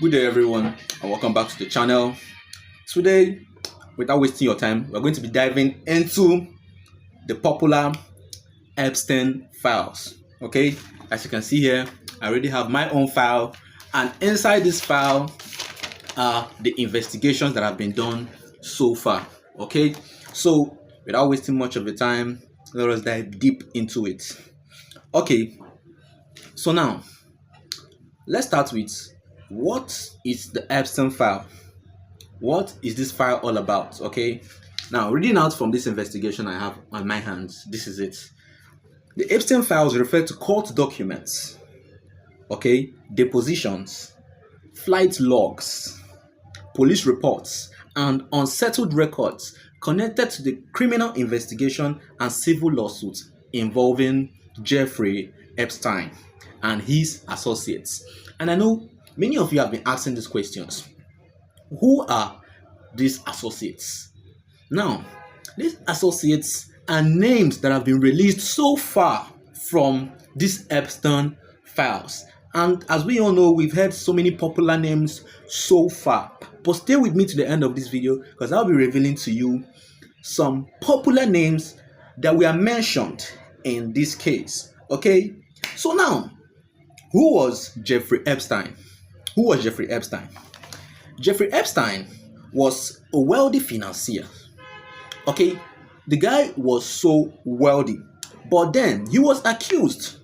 Good day, everyone, and welcome back to the channel. Today, without wasting your time, we're going to be diving into the popular Epstein files. Okay, as you can see here, I already have my own file, and inside this file are the investigations that have been done so far. Okay, so without wasting much of the time, let us dive deep into it. Okay, so now let's start with what is the Epstein file? What is this file all about? Okay, now reading out from this investigation I have on my hands, this is it. The Epstein files refer to court documents, okay, depositions, flight logs, police reports, and unsettled records connected to the criminal investigation and civil lawsuits involving Jeffrey Epstein and his associates. And I know many of you have been asking these questions. Who are these associates? Now, these associates are names that have been released so far from these Epstein files. And as we all know, we've heard so many popular names so far. But stay with me to the end of this video because I'll be revealing to you some popular names that were mentioned in this case. Okay? So now, who was Jeffrey Epstein? Who was Jeffrey Epstein? Jeffrey Epstein was a wealthy financier. Okay, the guy was so wealthy, but then he was accused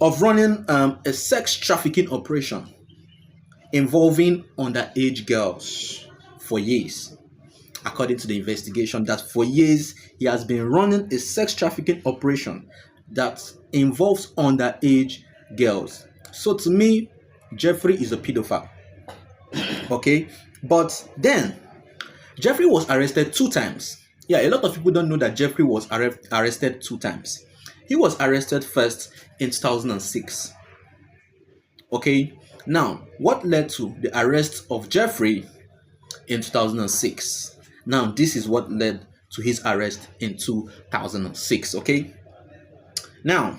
of running a sex trafficking operation involving underage girls for years. According to the investigation, that for years he has been running a sex trafficking operation that involves underage girls. So to me, Jeffrey is a pedophile. Okay, but then Jeffrey was arrested 2 times. Yeah, a lot of people don't know that Jeffrey was arrested 2 times. He was arrested first in 2006. Okay, now what led to the arrest of Jeffrey in 2006? Now, this is what led to his arrest in 2006. Okay, now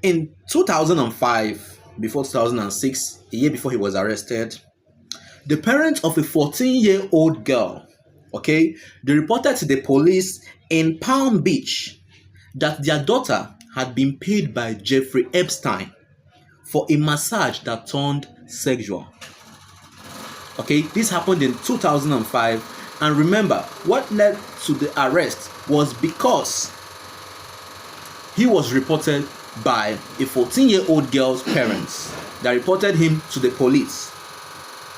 in 2005, before 2006, a year before he was arrested, the parents of a 14-year-old girl, okay, they reported to the police in Palm Beach that their daughter had been paid by Jeffrey Epstein for a massage that turned sexual. Okay, this happened in 2005, and remember, what led to the arrest was because he was reported by a 14-year-old girl's parents that reported him to the police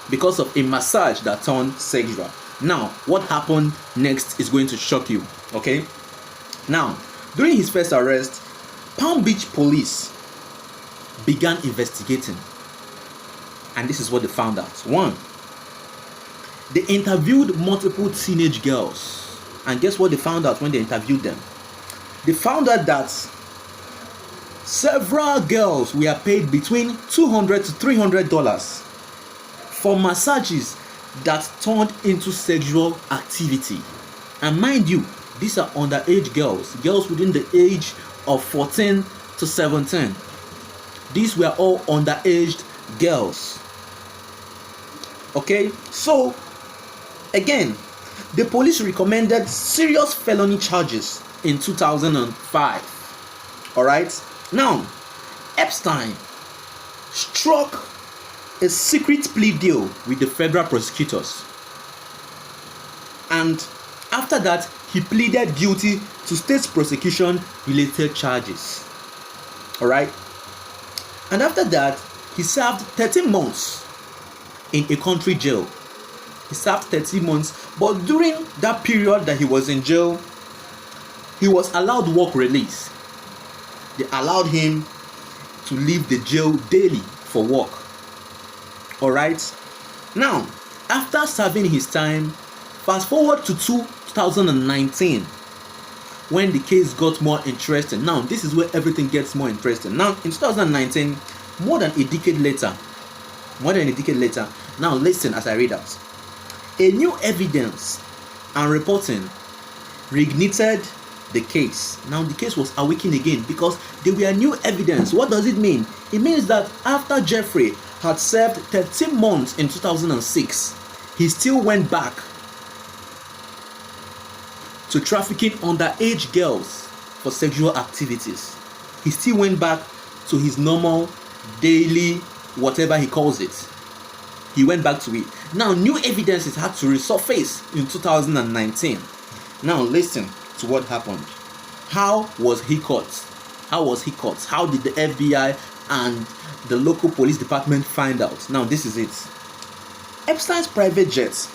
because of a massage that turned sexual. Now, what happened next is going to shock you, okay? Now, during his first arrest, Palm Beach police began investigating. And this is what they found out. One, they interviewed multiple teenage girls. And guess what they found out when they interviewed them? They found out that several girls were paid between $200 to $300 for massages that turned into sexual activity. And mind you, these are underage girls within the age of 14 to 17. These were all underage girls. Okay, so again, the police recommended serious felony charges in 2005. All right, now Epstein struck a secret plea deal with the federal prosecutors, and after that he pleaded guilty to state prosecution related charges. All right, and after that he served 13 months in a country jail. He served 13 months, but during that period that he was in jail, he was allowed work release. They allowed him to leave the jail daily for work. All right, now after serving his time, fast forward to 2019 when the case got more interesting. Now this is where everything gets more interesting. Now in 2019, more than a decade later, now listen as I read out. A new evidence and reporting reignited the case. Now the case was awakened again because there were new evidence. What does it mean? It means that after Jeffrey had served 13 months in 2006, he still went back to trafficking underage girls for sexual activities. He still went back to his normal daily whatever he calls it. He went back to it. Now new evidences had to resurface in 2019. Now listen to what happened. How was he caught? How was he caught? How did the FBI and the local police department find out? Now this is it. Epstein's private jet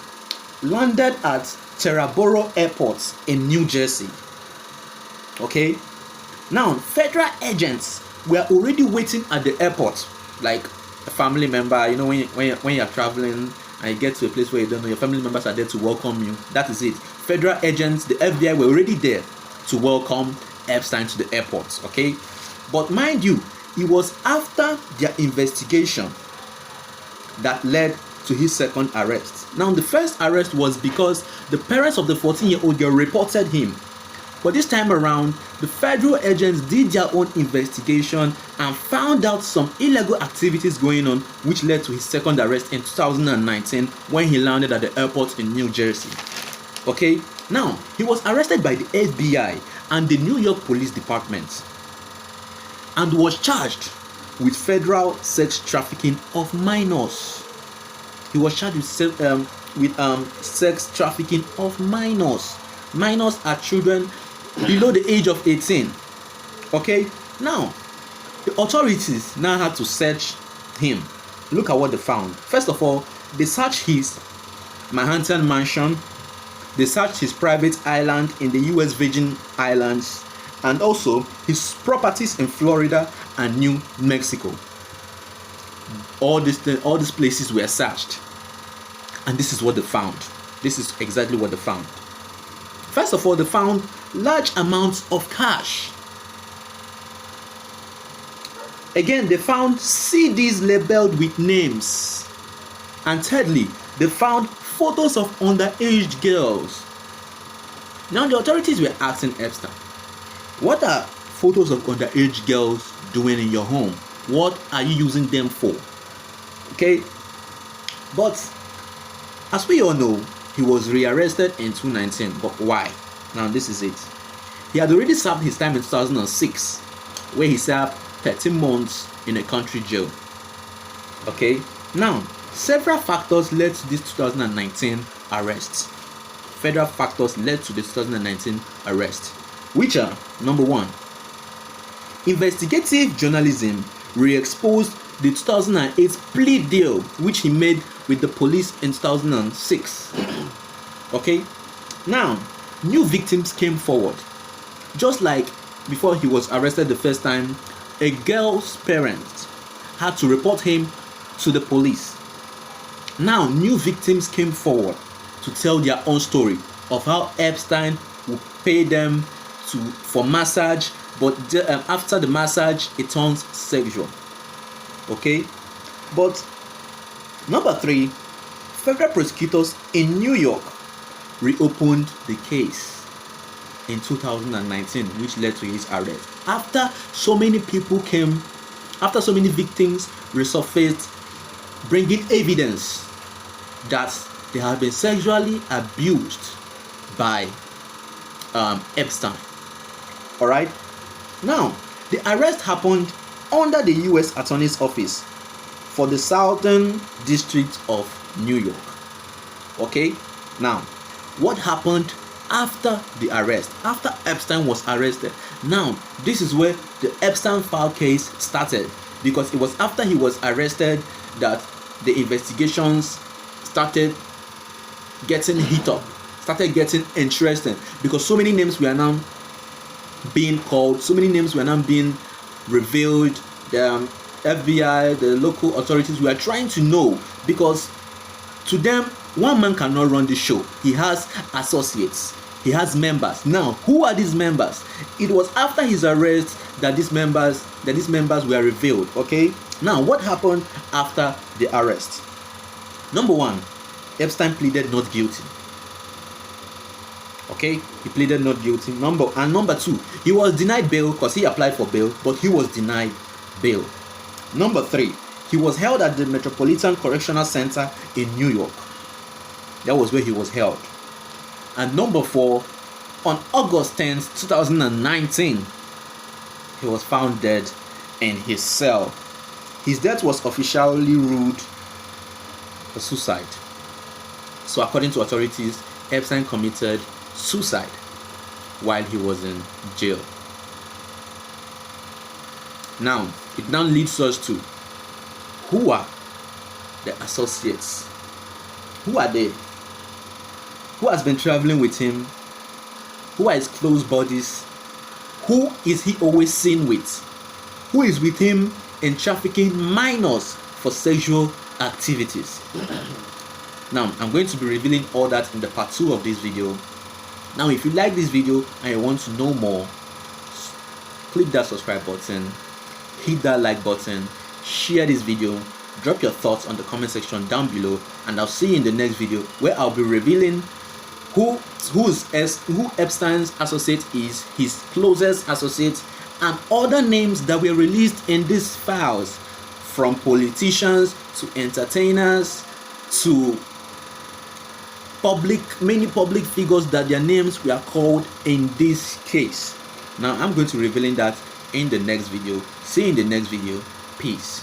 landed at Teraboro Airport in New Jersey. Okay? Now, federal agents were already waiting at the airport, like a family member. You know, when you're traveling and you get to a place where you don't know, your family members are there to welcome you. That is it. Federal agents, the FBI were already there to welcome Epstein to the airport. Okay? But mind you, it was after their investigation that led to his second arrest. Now, the first arrest was because the parents of the 14-year-old girl reported him. But this time around, the federal agents did their own investigation and found out some illegal activities going on, which led to his second arrest in 2019 when he landed at the airport in New Jersey. Okay, now he was arrested by the FBI and the New York Police Department and was charged with federal sex trafficking of minors. He was charged with sex trafficking of minors. Minors are children below the age of 18. Okay, now the authorities now had to search him. Look at what they found. First of all, they searched his Manhattan mansion, they searched his private island in the US Virgin Islands, and also his properties in Florida and New Mexico. All these places were searched, and this is what they found. This is exactly what they found. First of all, they found large amounts of cash. Again, they found CDs labeled with names. And thirdly, they found photos of underage girls. Now, the authorities were asking Epstein, what are photos of underage girls doing in your home? What are you using them for? Okay, but as we all know, he was rearrested in 2019. But why? Now this is it. He had already served his time in 2006, where he served 13 months in a country jail. Okay, now several factors led to this 2019 arrest. Federal factors led to the 2019 arrest, which are: number one, investigative journalism re-exposed the 2008 plea deal which he made with the police in 2006. Okay, now new victims came forward. Just like before he was arrested the first time, a girl's parents had to report him to the police. Now new victims came forward to tell their own story of how Epstein would pay them for massage, but after the massage it turns sexual. Okay, but number three, federal prosecutors in New York reopened the case in 2019, which led to his arrest. After so many people came, after so many victims resurfaced, bringing evidence that they have been sexually abused by Epstein. All right. Now, the arrest happened under the U.S. Attorney's Office for the Southern District of New York. Okay. Now, what happened after the arrest? After Epstein was arrested. Now, this is where the Epstein file case started, because it was after he was arrested that the investigations started getting heat up, started getting interesting, because so many names were now being called, so many names were now being revealed. The FBI, the local authorities were trying to know, because to them, one man cannot run the show. He has associates, he has members. Now, who are these members? It was after his arrest that these members were revealed. Okay. Now, what happened after the arrest? Number one, Epstein pleaded not guilty. Okay, he pleaded not guilty. Number two, he was denied bail because he applied for bail, but he was denied bail. Number three, He was held at the Metropolitan Correctional Center in New York. That was where he was held. And number 4, on August 10th, 2019, he was found dead in his cell. His death was officially ruled a suicide. So according to authorities, Epstein committed suicide while he was in jail. Now, it now leads us to, who are the associates? Who are they? Who has been traveling with him? Who are his close buddies? Who is he always seen with? Who is with him in trafficking minors for sexual activities? Now, I'm going to be revealing all that in the part 2 of this video. Now, if you like this video and you want to know more, click that subscribe button, hit that like button, share this video, drop your thoughts on the comment section down below, and I'll see you in the next video where I'll be revealing who Epstein's associate is, his closest associate, and other names that were released in these files, from politicians to entertainers to many public figures that their names were called in this case. Now I'm going to be revealing that in the next video. See you in the next video. Peace.